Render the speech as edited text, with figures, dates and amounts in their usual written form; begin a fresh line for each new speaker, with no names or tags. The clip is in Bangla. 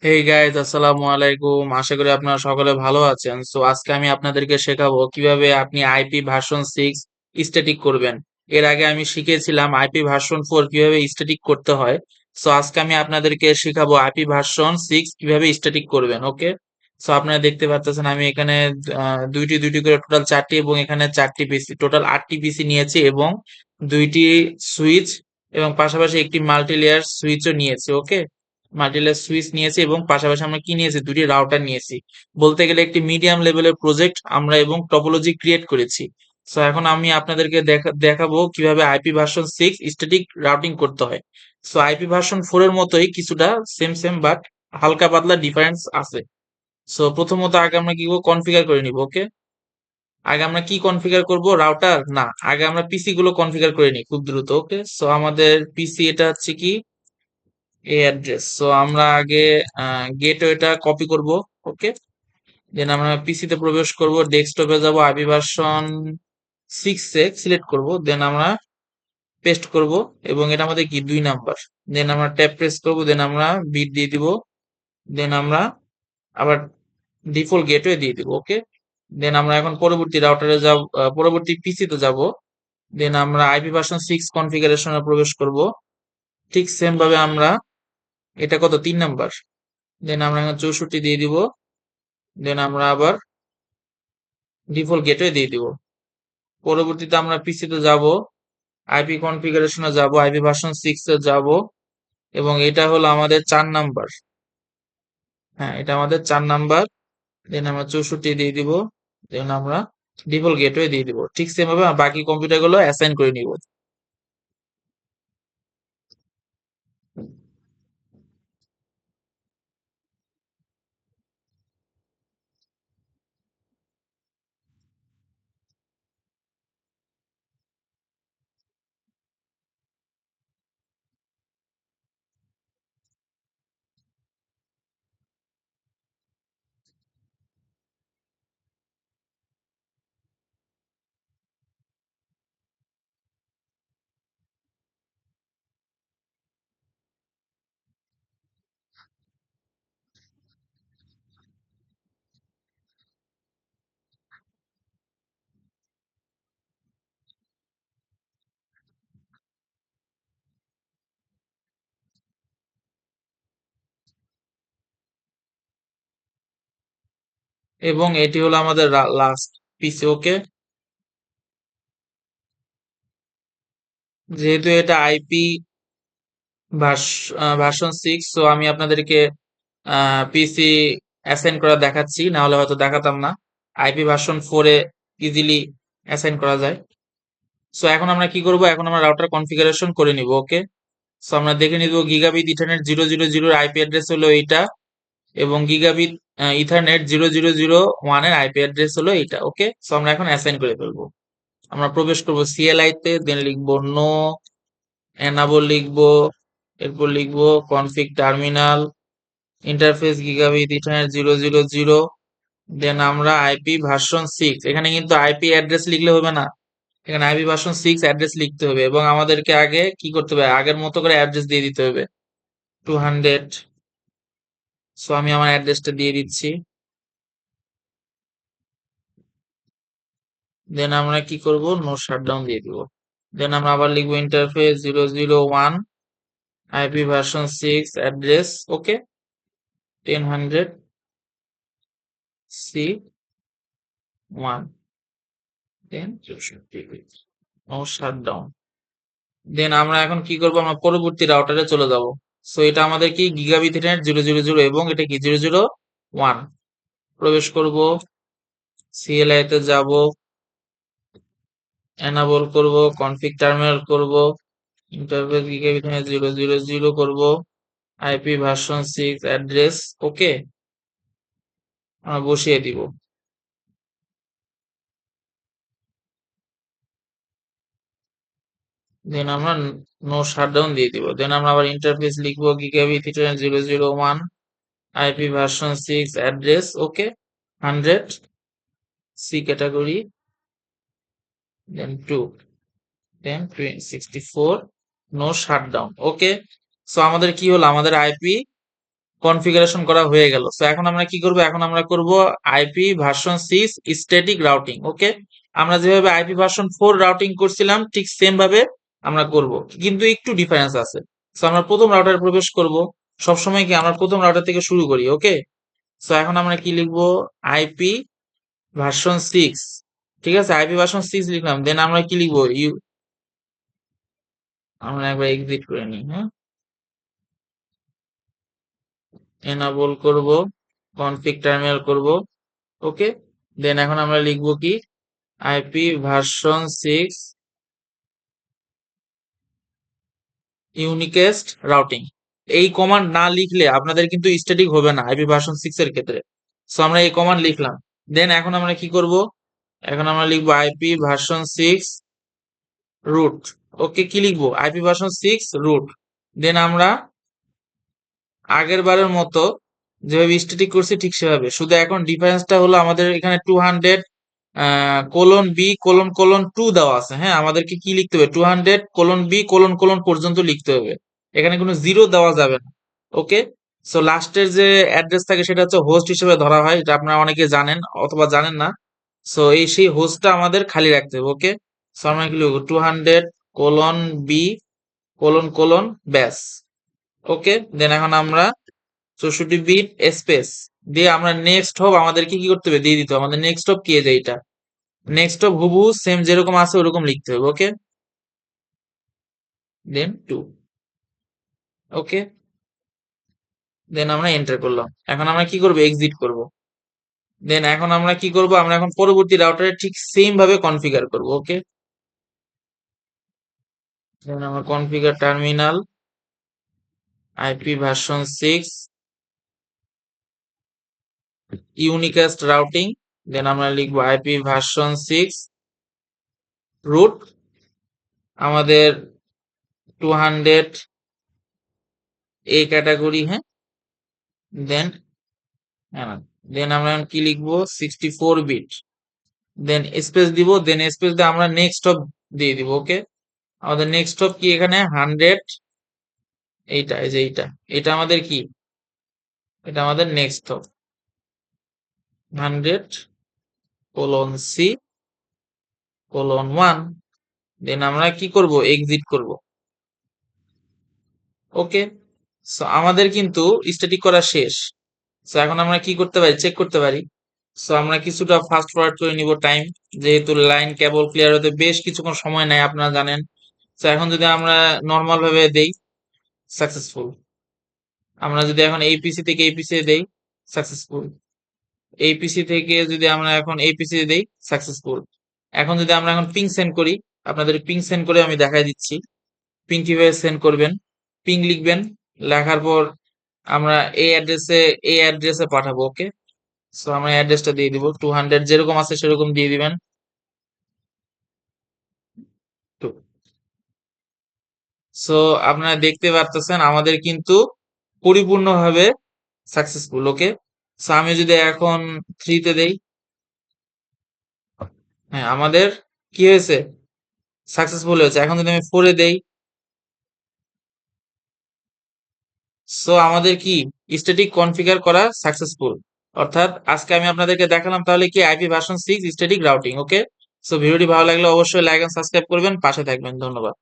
হেই গাইজ, আসসালামু আলাইকুম। আশা করি আপনারা সকলে ভালো আছেন। সো আজকে আমি আপনাদেরকে শেখাবো কিভাবে আপনি আইপি ভার্সন 6 স্ট্যাটিক করবেন। এর আগে আমি শিখেছিলাম আইপি ভার্সন 4 কিভাবে স্ট্যাটিক করতে হয়। সো আজকে আমি আপনাদেরকে শেখাবো আইপি ভার্সন 6 কিভাবে স্ট্যাটিক করবেন। ওকে, সো আপনারা দেখতে পাচ্ছেন আমি এখানে দুইটি দুইটি করে টোটাল চারটি এবং এখানে চারটি পিসি, টোটাল 8টি পিসি নিয়েছি এবং দুইটি সুইচ এবং পাশাপাশি একটি মাল্টি লেয়ার সুইচও নিয়েছি। ওকে, মাল্টিলেস সুইচ নিয়েছি এবং পাশাপাশি আমরা কি নিয়েছি, দুটি রাউটার নিয়েছি। বলতে গেলে একটি মিডিয়াম লেভেলের প্রজেক্ট আমরা এবং টপোলজি ক্রিয়েট করেছি। সো এখন আমি আপনাদেরকে দেখাবো কিভাবে আইপি ভার্সন 6 স্ট্যাটিক রাউটিং করতে হয়। সো আইপি ভার্সন 4 এর মতোই কিছুটা সেম সেম, বাট হালকা পাতলা ডিফারেন্স আছে। সো প্রথমত আগে আমরা কি করবো, কনফিগার করে নিব। ওকে, আগে আমরা কি কনফিগার করব, রাউটার না, আগে আমরা পিসি গুলো কনফিগার করে নিই খুব দ্রুত। ওকে, সো আমাদের পিসি এটা হচ্ছে কি এই অ্যাড্রেস। সো আমরা আগে গেটওয়েটা কপি করব। ওকে, দেন আমরা পিসি তে প্রবেশ করব, ডেস্কটপে যাব, আইপি ভার্সন 6 এ সিলেক্ট করব, দেন আমরা পেস্ট করব এবং এটা আমাদের কি 2 নাম্বার। দেন আমরা ট্যাব প্রেস করব, দেন আমরা বিট দিয়ে দিব, দেন আমরা আবার ডিফল্ট গেটওয়ে দিয়ে দিব। ওকে, দেন আমরা এখন পরবর্তী রাউটারে যাব, পরবর্তী পিসি তে যাব, দেন আমরা আইপি ভার্সন 6 কনফিগারেশনে প্রবেশ করব। ঠিক সেম ভাবে আমরা এটা কত 3 নাম্বার, দেন আমরা এখন 64 দিয়ে দিব, দেন আমরা আবার ডিফল্ট গেটওয়ে দিয়ে দিব। পরবর্তীতে আমরা পিসি তে যাব, আইপি কনফিগারেশনে যাব, আইপি ভার্সন 6 এ যাব এবং এটা হলো আমাদের 4 নাম্বার। হ্যাঁ, এটা আমাদের 4 নাম্বার। দেন আমরা 64 দিয়ে দিব, দেন আমরা ডিফল্ট গেটওয়ে দিয়ে দিব। ঠিক সেম ভাবে বাকি কম্পিউটার গুলো অ্যাসাইন করে নিব। এবং এটি হলো আমাদের লাস্ট পিসি। ওকে, যেহেতু এটা আইপি ভার্সন 6, সো আমি আপনাদেরকে পিসি অ্যাসাইন করা দেখাচ্ছি, না হলে হয়তো দেখাতাম না। আইপি ভার্সন 4 এ ইজিলি অ্যাসাইন করা যায়। সো এখন আমরা কি করব, এখন আমরা রাউটার কনফিগারেশন করে নিব। ওকে, সো আমরা দেখে নিব গিগাবিট ইথারনেট 000 এর আইপি অ্যাড্রেস হলো এইটা এবং গিগাবিট ইথারনেট 0001 এর আইপি অ্যাড্রেস হলো এইটা। ওকে, সো আমরা এখন অ্যাসাইন করে ফেলবো। আমরা প্রবেশ করব সিএলআই তে, দেন লিখবো নো, এনাবল লিখবো, এরপর লিখবো config terminal, interface gigabit ethernet 000, দেন আমরা আইপি ভার্সন 6, এখানে কিন্তু আইপি অ্যাড্রেস লিখলে হবে না, এখানে আইপি ভার্সন 6 অ্যাড্রেস লিখতে হবে এবং আমাদেরকে আগে কি করতে হবে, আগের মতো করে অ্যাড্রেস দিয়ে দিতে হবে 200। সো আমি আমার অ্যাড্রেসটা দিয়ে দিচ্ছি। দেন আমরা কি করব, নো শাটডাউন দিয়ে দিব। দেন আমরা আবার লিখবো ইন্টারফেস 001, আইপি ভার্সন 6 অ্যাড্রেস। ওকে, 1000 C1, দেন 64, নো শাটডাউন। দেন আমরা এখন কি করব, আমরা পরবর্তী রাউটারে চলে যাব। সো এটা আমাদের কি গিগাবিট ইথারনেট 000 এবং এটা কি 001। প্রবেশ করব, সিএলআই তে যাব, এনাবল করব, কনফিগ টার্মিনাল করব, ইন্টারফেস গিগাবিট ইথারনেট 000 করব, আইপি ভার্সন 6 অ্যাড্রেস। ওকে, আমরা বসিয়ে দিব। দেন আমরা নো শাটডাউন দিয়ে দিব। দেন আমরা আবার ইন্টারফেস লিখবো gigabit ethernet 001, IP version 6 address. Okay, 100 C category, then 2, then 64, no shutdown. Okay, so আমাদের কি হলো, আমাদের আইপি কনফিগারেশন করা হয়ে গেল। সো এখন আমরা কি করব, এখন আমরা করব আইপি ভার্সন 6 স্ট্যাটিক রাউটিং। ওকে, আমরা যেভাবে আইপি ভার্সন 4 রাউটিং করছিলাম ঠিক সেম ভাবে আমরা করব, কিন্তু একটু ডিফারেন্স আছে। সো আমরা প্রথম রাউটারে প্রবেশ করব, সবসময় কি আমরা প্রথম রাউটার থেকে শুরু করি। ওকে, সো এখন আমরা কি লিখবো, আইপি ভার্সন 6। ঠিক আছে, আইপি ভার্সন 6 লিখলাম, দেন আমরা কি লিখবো, আমরা একবার এক্সিট করে নিই। হ্যাঁ, এনাবল করব, কনফিগ টার্মিনাল করব। ওকে, দেন এখন আমরা লিখবো কি, আইপি ভার্সন 6 ইউনিকেস্ট রাউটিং। এই কমান্ড না লিখলে আপনাদের কিন্তু স্ট্যাটিক হবে না আইপি ভার্সন 6 এর ক্ষেত্রে। সো আমরা এই কমান্ড লিখলাম, দেন এখন আমরা কি করব, এখন আমরা লিখবো আইপি ভার্সন 6 রুট। ওকে, কি লিখবো, আইপি ভার্সন 6 রুট। দেন আমরা আগের বারের মতো যেভাবে স্ট্যাটিক করছি ঠিক সেভাবে, শুধু এখন ডিফারেন্সটা হলো আমাদের এখানে 200 কোলন বি কোলন কোলন 2 দেওয়া আছে। হ্যাঁ, আমাদেরকে কি লিখতে হবে, 200 কোলন বি কোলন কোলন পর্যন্ত লিখতে হবে, এখানে কোনো জিরো দেওয়া যাবে না। ওকে, সো লাস্টের যে অ্যাড্রেস থাকে সেটা হচ্ছে হোস্ট হিসেবে ধরা হয়, এটা আপনারা অনেকে জানেন অথবা জানেন না। সো এই সেই হোস্টটা আমাদের খালি রাখতে হবে। ওকে, সো আমরা কি লিখবো, 200 কোলন বি কোলন কোলন ব্যাস। ওকে, দেন এখন আমরা 64 বিট স্পেস দিয়ে আমরা নেক্সট হব, আমাদেরকে কি করতে হবে দিয়ে দিতে হবে, আমাদের নেক্সট হব কি, এই যে এইটা নেক্সট হব হুবহু সেম যেরকম আছে ওরকম লিখতে হবে। ওকে, দেন 2। ওকে, দেন আমরা এন্টার করলাম, এখন আমরা কি করব, এক্সিট করব। দেন এখন আমরা কি করব, আমরা এখন পরবর্তী রাউটারে ঠিক সেম ভাবে কনফিগার করব। ওকে, দেন আমরা configure terminal IP version 6 unicast routing, then আমরা লিখবো আইপি ভার্সন 6 রুট, আমাদের 200 এ ক্যাটাগরি। হ্যাঁ, দেন হ্যাঁ, দেন আমরা এখন কি লিখবো, 64 বিট, দেন স্পেস দিব, দেন স্পেস দিয়ে আমরা নেক্সট হব দিয়ে দিব। ওকে, আমাদের নেক্সট হব কি, এখানে 100, এইটা এই যে এইটা, এটা আমাদের কি, এটা আমাদের নেক্সট হব 100 কোলন সি কোলন 1। দেন আমরা কি করব, এক্সিট করব। ওকে, সো আমাদের কিন্তু স্ট্যাটিক করা শেষ। সো এখন আমরা কি করতে পারি, চেক করতে পারি। সো আমরা কিছুটা ফাস্ট ফরওয়ার্ড করে নিব টাইম, যেহেতু লাইন কেবল ক্লিয়ার হতে বেশ কিছুক্ষণ সময় নেয় আপনারা জানেন। তো এখন যদি আমরা নর্মাল ভাবে দেই, সাকসেসফুল। আমরা যদি এখন এই পিসি থেকে এই পিসি দেই, সাকসেসফুল। এই পিসি থেকে যদি আমরা এখন এই পিসি দেই, সাকসেসফুল। এখন যদি আমরা এখন পিং সেন্ড করি, আপনাদের পিং সেন্ড করে আমি দেখাই দিচ্ছি পিং কিভাবে সেন্ড করবেন। পিং লিখবেন, লেখার পর আমরা এই অ্যাড্রেসে পাঠাবো। ওকে, সো আমরা অ্যাড্রেসটা দিয়ে দিব, 200 যেরকম আছে সেরকম দিয়ে দিবেন। সো আপনারা দেখতে পারতেছেন আমাদের কিন্তু পরিপূর্ণভাবে সাকসেসফুল। ওকে, সো আমি যদি এখন 3 তে দেই, হ্যাঁ আমাদের কি হয়েছে, সাকসেসফুল হয়েছে। এখন যদি আমি 4-এ দেই, সো আমাদের কি স্ট্যাটিক কনফিগার করা সাকসেসফুল। অর্থাৎ আজকে আমি আপনাদেরকে দেখালাম তাহলে কি আইপি ভার্সন 6 স্ট্যাটিক রাউটিং। ওকে, সো ভিডিওটি ভালো লাগলে অবশ্যই লাইক এন্ড সাবস্ক্রাইব করবেন, পাশে থাকবেন। ধন্যবাদ।